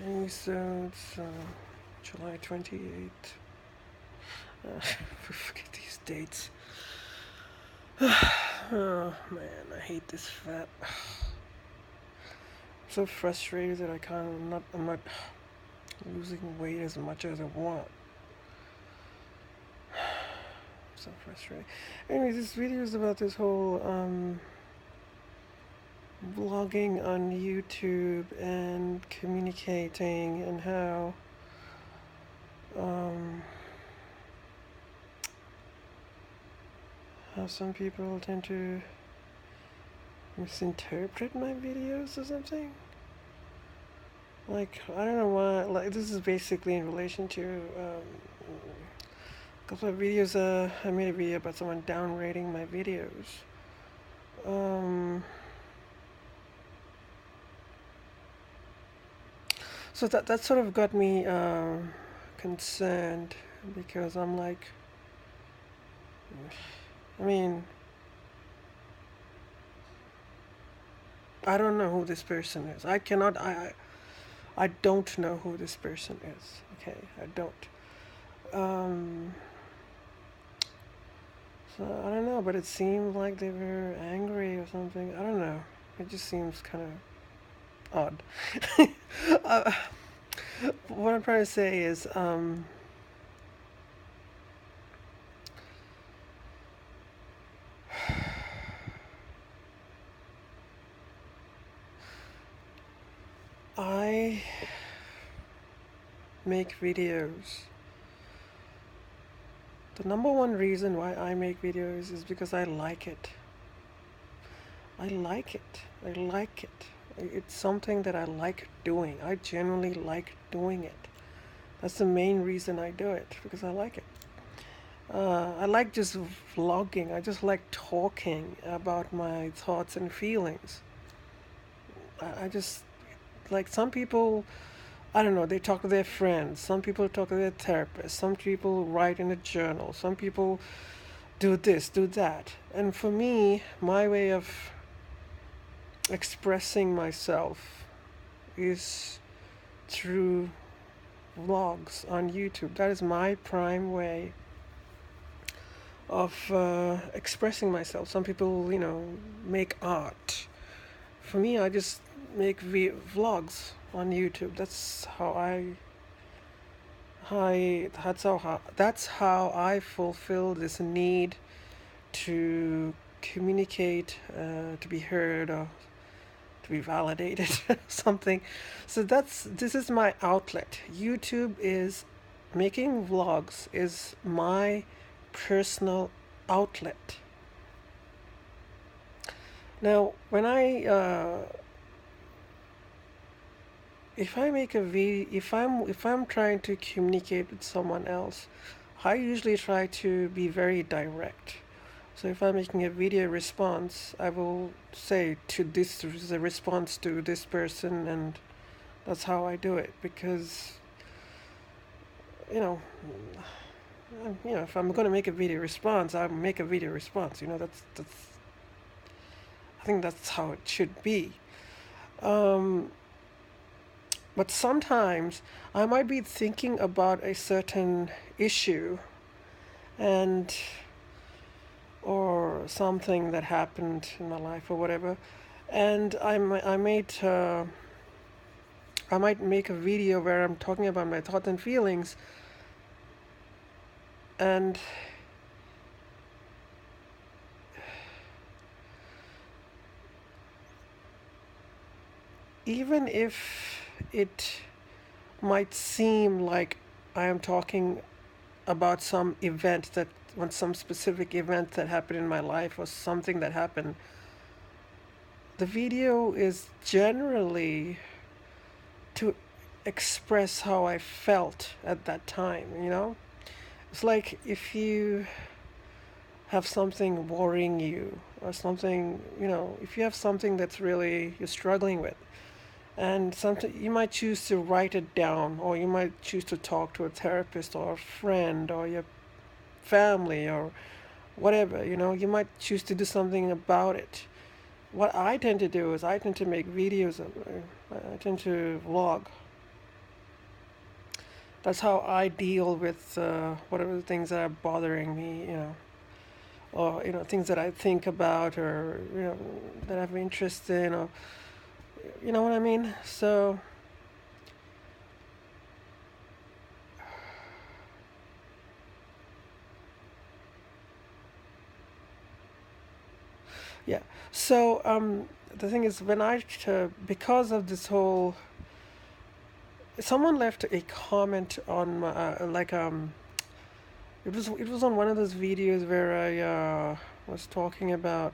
Okay, so it's July 28th. Forget these dates. Oh man, I hate this fat. I'm so frustrated that I'm not losing weight as much as I want. So frustrating. Anyway, this video is about this whole vlogging on YouTube and communicating and um, how some people tend to misinterpret my videos or something. Like, I don't know why. Like, this is basically in relation to a couple of videos. I made a video about someone downrating my videos. So that sort of got me concerned because I'm like, I mean, I don't know who this person is. I don't know who this person is. Okay, I don't. Um, so I don't know, but it seemed like they were angry or something. I don't know. It just seems kind of odd. uh, what I'm trying to say is, I make videos. The number one reason why I make videos is because I like it. I like it. I like it. It's something that I like doing. I genuinely like doing it. That's the main reason I do it, because I like it. I like just vlogging. I just like talking about my thoughts and feelings. I just like some people, I don't know, they talk to their friends. Some people talk to their therapist. Some people write in a journal. Some people do this, do that. And for me, my way of expressing myself is through vlogs on YouTube. That is my prime way of expressing myself. Some people, make art. For me, I just make vlogs on YouTube. That's how I fulfill this need to communicate, to be heard, or to be validated, something. So this is my outlet. YouTube is making vlogs is my personal outlet. Now, when I if I make a video, if I'm trying to communicate with someone else, I usually try to be very direct. So if I'm making a video response, I will say to this is a response to this person, and that's how I do it. Because you know, if I'm going to make a video response, I make a video response. That's I think that's how it should be. But sometimes I might be thinking about a certain issue and or something that happened in my life or whatever, and I might make a video where I'm talking about my thoughts and feelings, and even if it might seem like I am talking about some event that on some specific event that happened in my life or something that happened, the video is generally to express how I felt at that time. It's like if you have something worrying you or something, if you have something that's really you're struggling with, and something you might choose to write it down, or you might choose to talk to a therapist or a friend or your family or whatever, you might choose to do something about it. What I tend to do is I tend to make videos of I tend to vlog That's how I deal with whatever the things that are bothering me, or things that I think about, or that I have interest in, or you know what I mean. So yeah. So the thing is, when because of this whole, someone left a comment on my, it was on one of those videos where I was talking about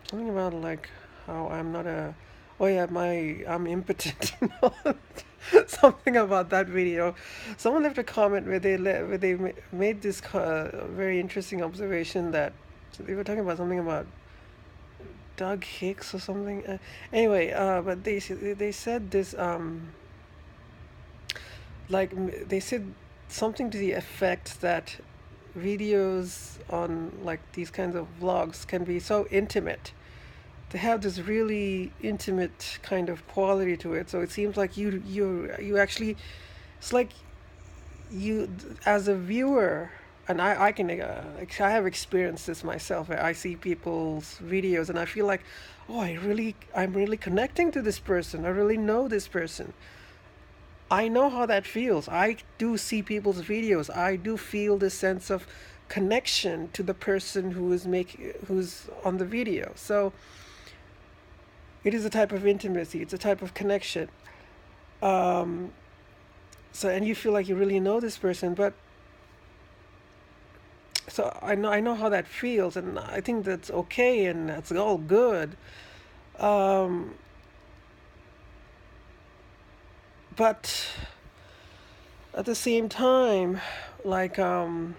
something about like how I'm not a, oh yeah, I'm impotent. Something about that video. Someone left a comment where made this very interesting observation that they were talking about something about Doug Hicks or something. Anyway, but they said this they said something to the effect that videos on like these kinds of vlogs can be so intimate. They have this really intimate kind of quality to it. So it seems like you actually, it's like you as a viewer, and I can I have experienced this myself. Where I see people's videos and I feel like, oh, I'm really connecting to this person. I really know this person. I know how that feels. I do see people's videos. I do feel this sense of connection to the person who's on the video. So it is a type of intimacy. It's a type of connection. Um, so and you feel like you really know this person, but so I know how that feels, and I think that's okay, and that's all good. Um, but at the same time, like you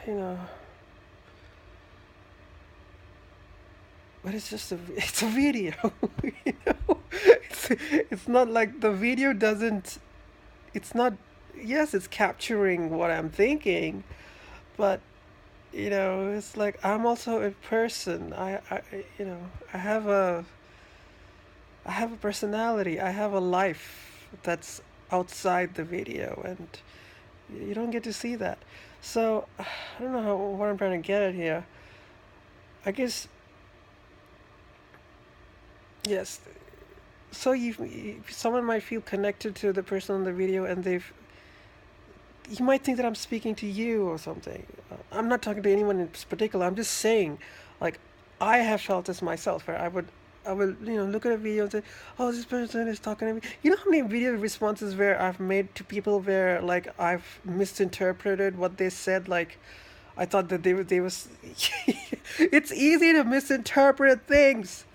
know, but it's a video. you it's not like the video doesn't. It's not. Yes, it's capturing what I'm thinking, but it's like I'm also a person. I have a personality. I have a life that's outside the video, and you don't get to see that. So I don't know what I'm trying to get at here. I guess yes. So someone might feel connected to the person on the video, and you might think that I'm speaking to you or something. I'm not talking to anyone in particular. I'm just saying, like, I have felt this myself, where I would, look at a video and say, "Oh, this person is talking to me." You know how many video responses where I've made to people where, like, I've misinterpreted what they said. Like, I thought that they was. It's easy to misinterpret things.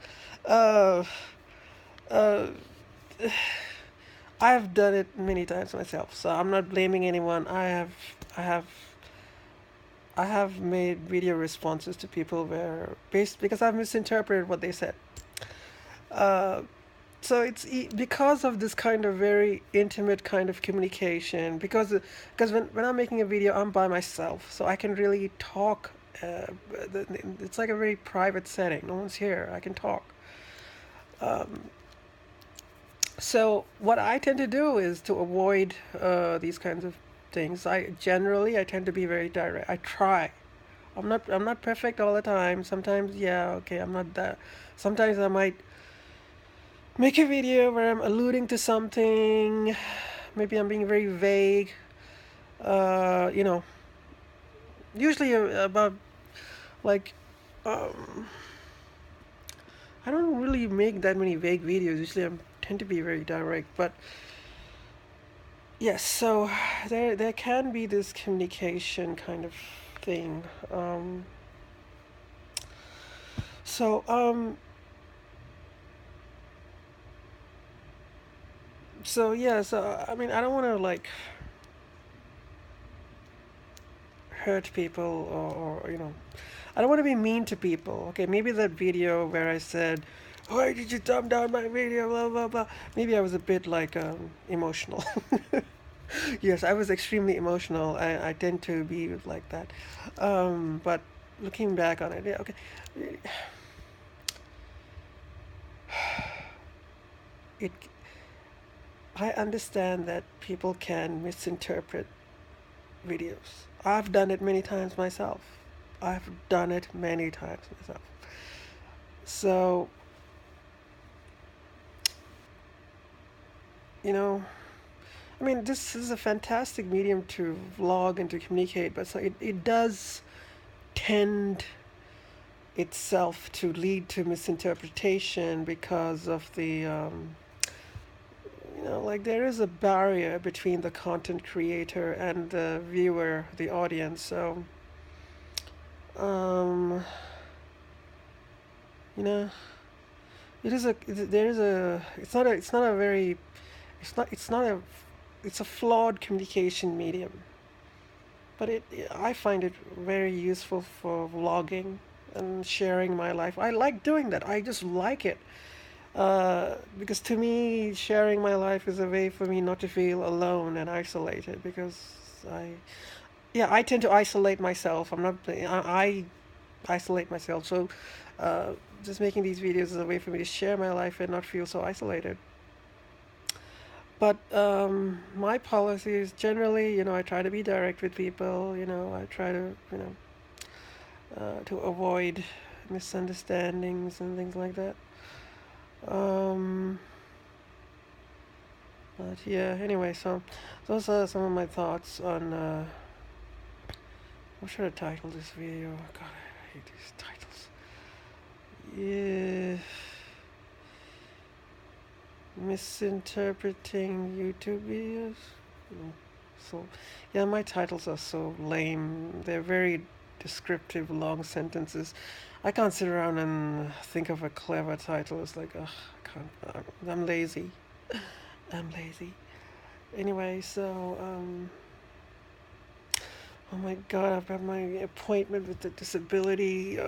Uh, uh, I've done it many times myself, so I'm not blaming anyone. I have, I have made video responses to people where based because I've misinterpreted what they said. Uh, so because of this kind of very intimate kind of communication. Because when I'm making a video, I'm by myself, so I can really talk. It's like a very private setting. No one's here. I can talk. Um, So what I tend to do is to avoid these kinds of things. I tend to be very direct. I try. I'm not perfect all the time. Sometimes, yeah, okay, I'm not that. Sometimes I might make a video where I'm alluding to something. Maybe I'm being very vague. Uh, you know, usually about like um, I don't really make that many vague videos. Usually I tend to be very direct, but yes, so there can be this communication kind of thing. So so yeah, so I mean I don't want to like hurt people or I don't want to be mean to people. Okay, maybe that video where I said, "Why did you dumb down my video?" Blah blah blah. Maybe I was a bit like emotional. Yes, I was extremely emotional. I tend to be like that. But looking back on it, yeah, okay. it I understand that people can misinterpret videos. I've done it many times myself. I've done it many times myself. So, you know, I mean, this is a fantastic medium to vlog and to communicate, but so it does tend itself to lead to misinterpretation because of the, like there is a barrier between the content creator and the viewer, the audience. So, um, you know, there is a, it's not a very, it's not a, it's a flawed communication medium. But I find it very useful for vlogging and sharing my life. I like doing that. I just like it. Because to me, sharing my life is a way for me not to feel alone and isolated. Because I tend to isolate myself. I isolate myself. So, uh, just making these videos is a way for me to share my life and not feel so isolated. But my policy is generally, I try to be direct with people. I try to, to avoid misunderstandings and things like that. Um, but yeah, anyway, so those are some of my thoughts on what should I title this video? God, I hate these titles. Yeah, misinterpreting YouTube videos. So, yeah, my titles are so lame. They're very descriptive, long sentences. I can't sit around and think of a clever title. It's like, ugh, I can't. I'm lazy. I'm lazy. Anyway, so, oh my God, I've got my appointment with the disability,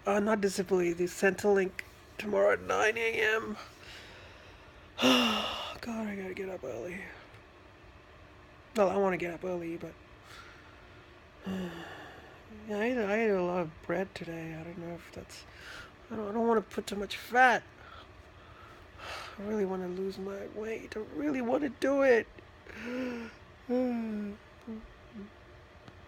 not disability, the Centrelink tomorrow at 9 a.m. God, I gotta get up early. Well, I want to get up early, but yeah, I ate a lot of bread today. I don't know if that's. I don't want to put too much fat. I really want to lose my weight. I really want to do it.